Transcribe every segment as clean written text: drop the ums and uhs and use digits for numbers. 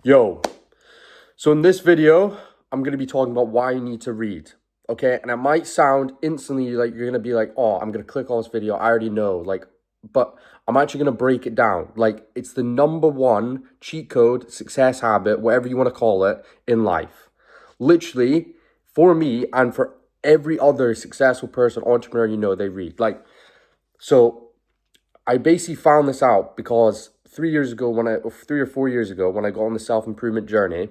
Yo, so in this video, I'm going to be talking about why you need to read, okay? And it might sound instantly like you're going to be like, oh, I'm going to click on this video, I already know, but I'm actually going to break it down. Like, it's the #1 cheat code, success habit, whatever you want to call it, in life. Literally, for me and for every other successful person, entrepreneur, they read. So I basically found this out because 3 or 4 years ago, when I got on the self-improvement journey,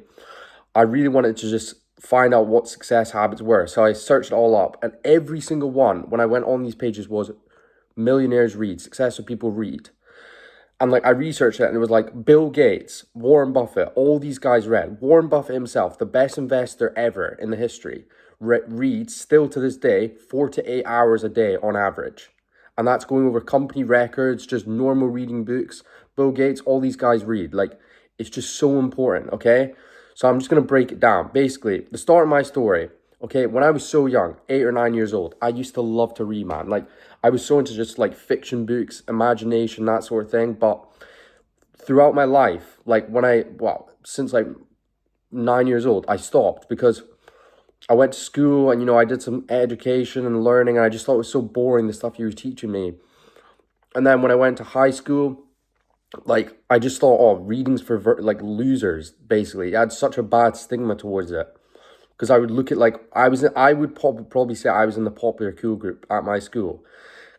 I really wanted to just find out what success habits were. So I searched it all up, and every single one, when I went on these pages, was millionaires read, successful people read. And I researched it, and it was like Bill Gates, Warren Buffett, all these guys read. Warren Buffett himself, the best investor ever in the history, reads still to this day 4 to 8 hours a day on average. And that's going over company records, just normal reading books. Bill Gates, all these guys read. It's just so important, okay? So I'm just going to break it down. Basically, the start of my story, okay, when I was so young, 8 or 9 years old, I used to love to read, man. I was so into just fiction books, imagination, that sort of thing. But throughout my life, since 9 years old, I stopped because I went to school and, I did some education and learning, and I just thought it was so boring, the stuff you were teaching me. And then when I went to high school, I just thought, oh, reading's for losers, basically. I had such a bad stigma towards it. Because I would look at, I would probably say I was in the popular cool group at my school.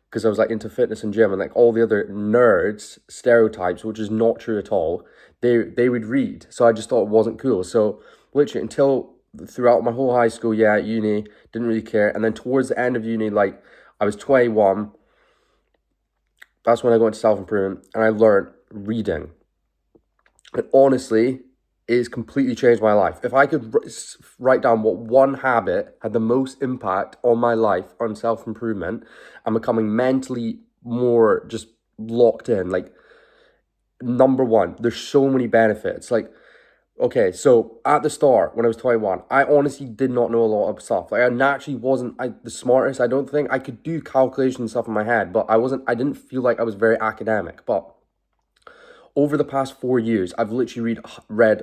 Because I was into fitness and gym, and all the other nerds, stereotypes, which is not true at all, they would read. So I just thought it wasn't cool. So literally until throughout my whole high school, at uni, didn't really care. And then towards the end of uni, I was 21. That's when I got into self-improvement, and I learned reading. And honestly, it has completely changed my life. If I could write down what one habit had the most impact on my life, on self-improvement, and becoming mentally more just locked in, #1, there's so many benefits. Okay, so at the start, when I was 21, I honestly did not know a lot of stuff. I naturally wasn't the smartest. I don't think I could do calculation and stuff in my head, but I didn't feel like I was very academic. But over the past 4 years, I've literally read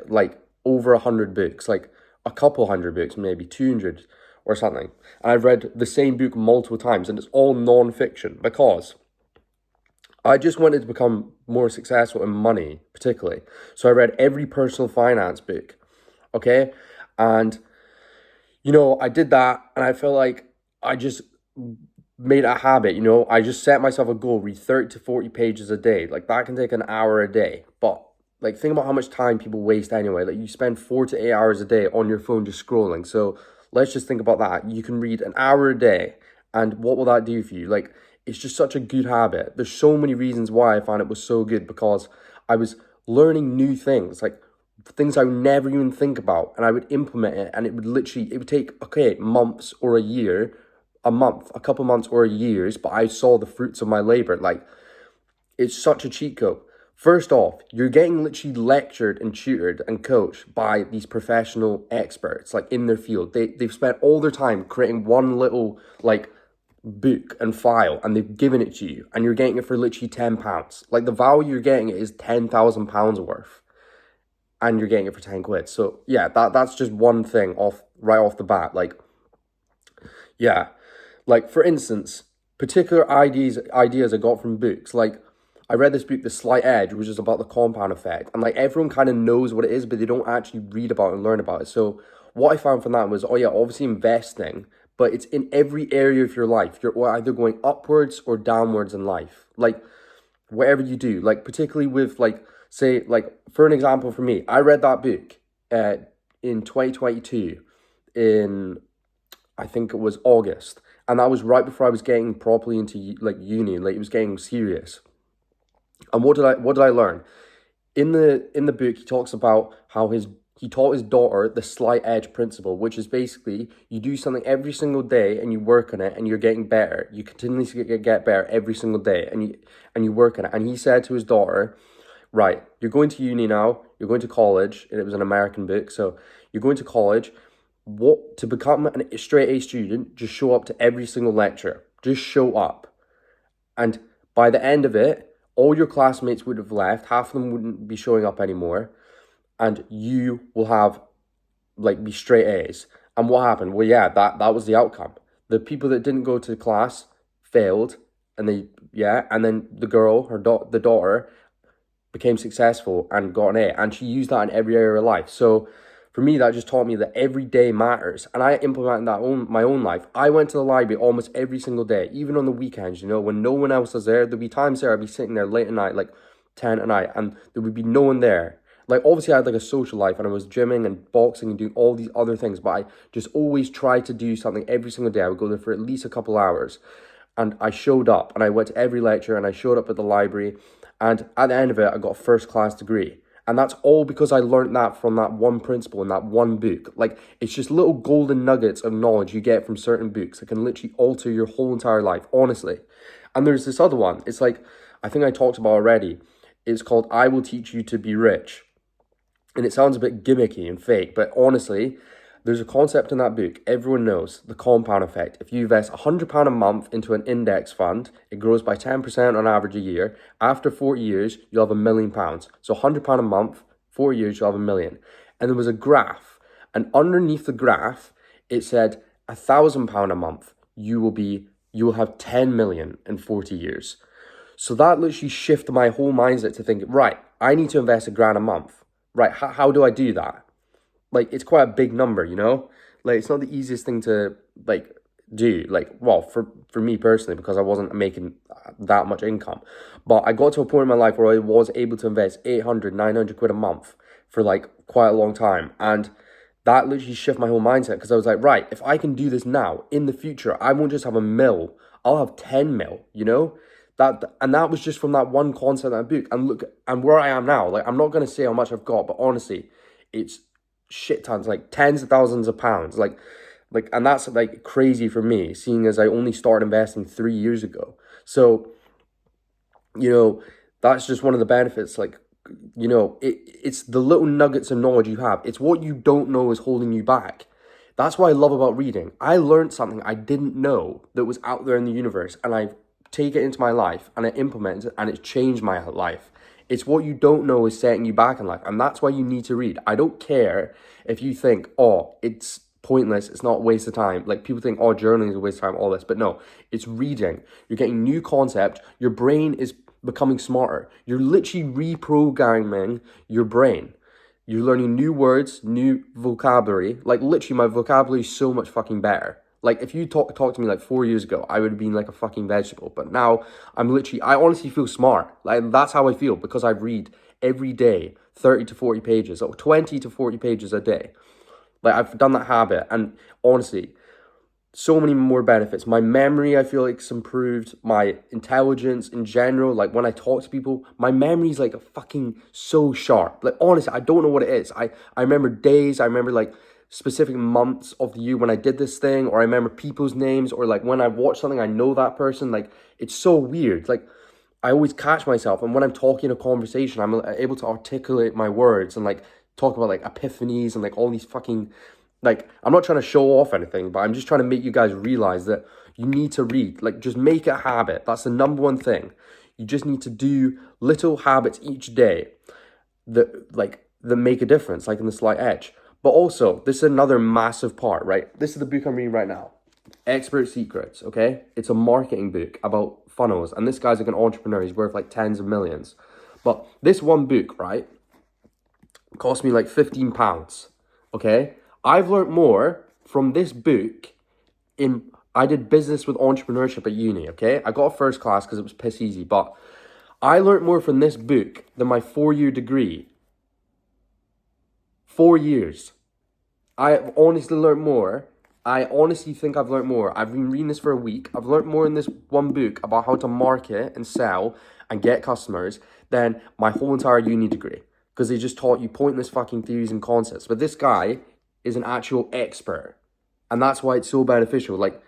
over 100 books, a couple hundred books, maybe 200 or something. And I've read the same book multiple times, and it's all non-fiction because I just wanted to become more successful in money, particularly. So I read every personal finance book, okay? And, I did that, and I feel like I just made it a habit, I just set myself a goal, read 30 to 40 pages a day. That can take an hour a day. But, think about how much time people waste anyway. You spend 4 to 8 hours a day on your phone just scrolling. So let's just think about that. You can read an hour a day, and what will that do for you? It's just such a good habit. There's so many reasons why I found it was so good, because I was learning new things, things I would never even think about, and I would implement it, and it would take, okay, months or a couple months or years, but I saw the fruits of my labor. It's such a cheat code. First off, you're getting literally lectured and tutored and coached by these professional experts, in their field. They've spent all their time creating one little, book and file, and they've given it to you, and you're getting it for literally £10. The value you're getting it is £10,000 worth, and you're getting it for 10 quid. So yeah, that's just one thing right off the bat. For instance, particular ideas I got from books. I read this book, The Slight Edge, which is about the compound effect, and everyone kind of knows what it is, but they don't actually read about it and learn about it. So what I found from that was, obviously investing, but it's in every area of your life. You're either going upwards or downwards in life. Whatever you do, particularly with say, for an example, for me, I read that book in 2022 in, I think it was August, and that was right before I was getting properly into uni, it was getting serious. And what did I learn? In the book, he talks about how he taught his daughter the slight edge principle, which is basically you do something every single day and you work on it and you're getting better. You continuously get better every single day, and you work on it. And he said to his daughter, right, you're going to uni now, you're going to college, and it was an American book, so you're going to college. To become a straight A student, just show up to every single lecture. Just show up. And by the end of it, all your classmates would have left. Half of them wouldn't be showing up anymore. and you will have like be straight A's. And what happened? Well, yeah, that was the outcome. The people that didn't go to the class failed, and and then the girl, the daughter, became successful and got an A, and she used that in every area of her life. So for me, that just taught me that every day matters, and I implemented that in my own life. I went to the library almost every single day, even on the weekends. When no one else was there, there'd be times there I'd be sitting there late at night, like 10 at night, and there would be no one there. Like, obviously, I had like a social life, and I was gymming and boxing and doing all these other things, but I just always tried to do something every single day. I would go there for at least a couple hours, and I showed up, and I went to every lecture, and I showed up at the library, and at the end of it, I got a first class degree. And that's all because I learned that from that one principle in that one book. Like, it's just little golden nuggets of knowledge you get from certain books that can literally alter your whole entire life, honestly. And there's this other one. It's like, I think I talked about already. It's called I Will Teach You to Be Rich. And it sounds a bit gimmicky and fake, but honestly, there's a concept in that book everyone knows, the compound effect. If you invest £100 a month into an index fund, it grows by 10% on average a year. After 40 years, you'll have £1 million. So £100 a month, 4 years, you'll have £1 million. And there was a graph, and underneath the graph, it said £1,000 a month, you will have 10 million in 40 years. So that literally shifted my whole mindset to think, right, I need to invest £1,000 a month. Right, how do I do that? Like, it's quite a big number, Like, it's not the easiest thing to, like, do. Like, well, for me personally, because I wasn't making that much income. But I got to a point in my life where I was able to invest 800, 900 quid a month for, like, quite a long time. And that literally shifted my whole mindset, because I was like, right, if I can do this now, in the future, I won't just have £1 million, I'll have 10 million, That was just from that one concept in that book. And look, and where I am now, like, I'm not going to say how much I've got, but honestly, it's shit tons, like tens of thousands of pounds, like, and that's like crazy for me, seeing as I only started investing 3 years ago. So, that's just one of the benefits. Like, it's the little nuggets of knowledge you have. It's what you don't know is holding you back. That's what I love about reading. I learned something I didn't know that was out there in the universe, and I take it into my life, and I implement it, and it's changed my life. It's what you don't know is setting you back in life, and that's why you need to read. I don't care if you think, oh, it's pointless, it's not a waste of time. Like, people think, oh, journaling is a waste of time, all this. But no, it's reading. You're getting new concept. Your brain is becoming smarter. You're literally reprogramming your brain. You're learning new words, new vocabulary. Like, literally, my vocabulary is so much fucking better. Like, if you talk to me like 4 years ago, I would have been like a fucking vegetable. But now, I honestly feel smart. Like, that's how I feel, because I read every day 30 to 40 pages, or 20 to 40 pages a day. Like, I've done that habit, and honestly, so many more benefits. My memory, I feel like, is improved. My intelligence in general, like, when I talk to people, my memory is like fucking so sharp. Like, honestly, I don't know what it is. I remember days, I remember like specific months of the year when I did this thing, or I remember people's names, or like when I watch something, I know that person. Like, it's so weird. Like, I always catch myself, and when I'm talking a conversation, I'm able to articulate my words and like talk about like epiphanies and like all these fucking, like, I'm not trying to show off anything, but I'm just trying to make you guys realize that you need to read. Like, just make it a habit. That's the number one thing. You just need to do little habits each day that make a difference, like in the slight edge. But also, this is another massive part, right? This is the book I'm reading right now, Expert Secrets, okay? It's a marketing book about funnels, and this guy's like an entrepreneur. He's worth like tens of millions. But this one book, right, cost me like £15, okay? I've learned more from this book I did business with entrepreneurship at uni, okay? I got a first class because it was piss easy, but I learned more from this book than my 4-year degree. 4 years. I honestly learned more. I honestly think I've learned more. I've been reading this for a week. I've learned more in this one book about how to market and sell and get customers than my whole entire uni degree. Because they just taught you pointless fucking theories and concepts. But this guy is an actual expert. And that's why it's so beneficial. Like,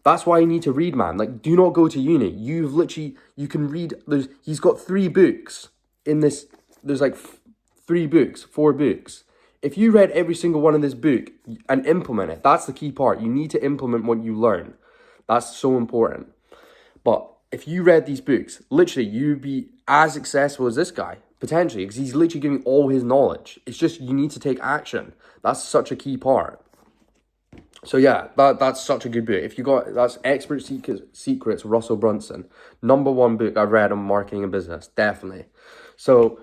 that's why you need to read, man. Like, do not go to uni. You can read, he's got 3 books in this, there's like 3 books, 4 books. If you read every single one in this book and implement it, that's the key part. You need to implement what you learn. That's so important. But if you read these books, literally, you'd be as successful as this guy. potentially, because he's literally giving all his knowledge. It's just you need to take action. That's such a key part. So yeah, that's such a good book. If you got, that's Expert Secrets, Russell Brunson. #1 book I've read on marketing and business, definitely. So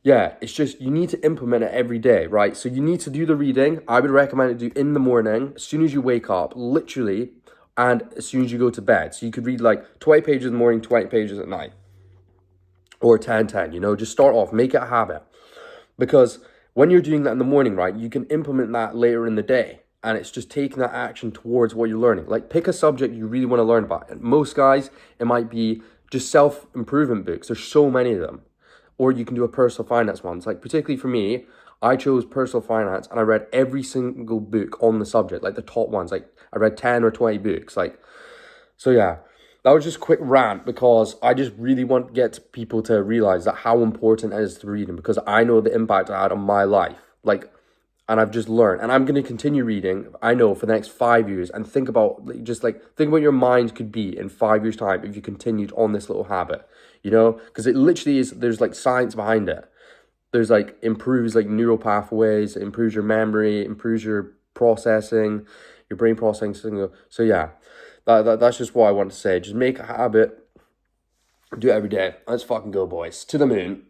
yeah, it's just, you need to implement it every day, right? So you need to do the reading. I would recommend it do in the morning, as soon as you wake up, literally, and as soon as you go to bed. So you could read like 20 pages in the morning, 20 pages at night, or 10, you know, just start off, make it a habit. Because when you're doing that in the morning, right, you can implement that later in the day. And it's just taking that action towards what you're learning. Like, pick a subject you really want to learn about. And most guys, it might be just self-improvement books. There's so many of them. Or you can do a personal finance one. It's like, particularly for me, I chose personal finance and I read every single book on the subject, like the top ones. Like, I read 10 or 20 books. Like, so yeah, that was just a quick rant because I just really want to get people to realize that how important it is to reading, because I know the impact it had on my life. Like, and I've just learned, and I'm going to continue reading, I know, for the next 5 years, and think about, think what your mind could be in 5 years' time if you continued on this little habit, you know, because it literally is, there's like science behind it. There's like, improves like neural pathways, improves your memory, improves your processing, your brain processing. So yeah, that's just what I want to say. Just make a habit, do it every day. Let's fucking go, boys. To the moon.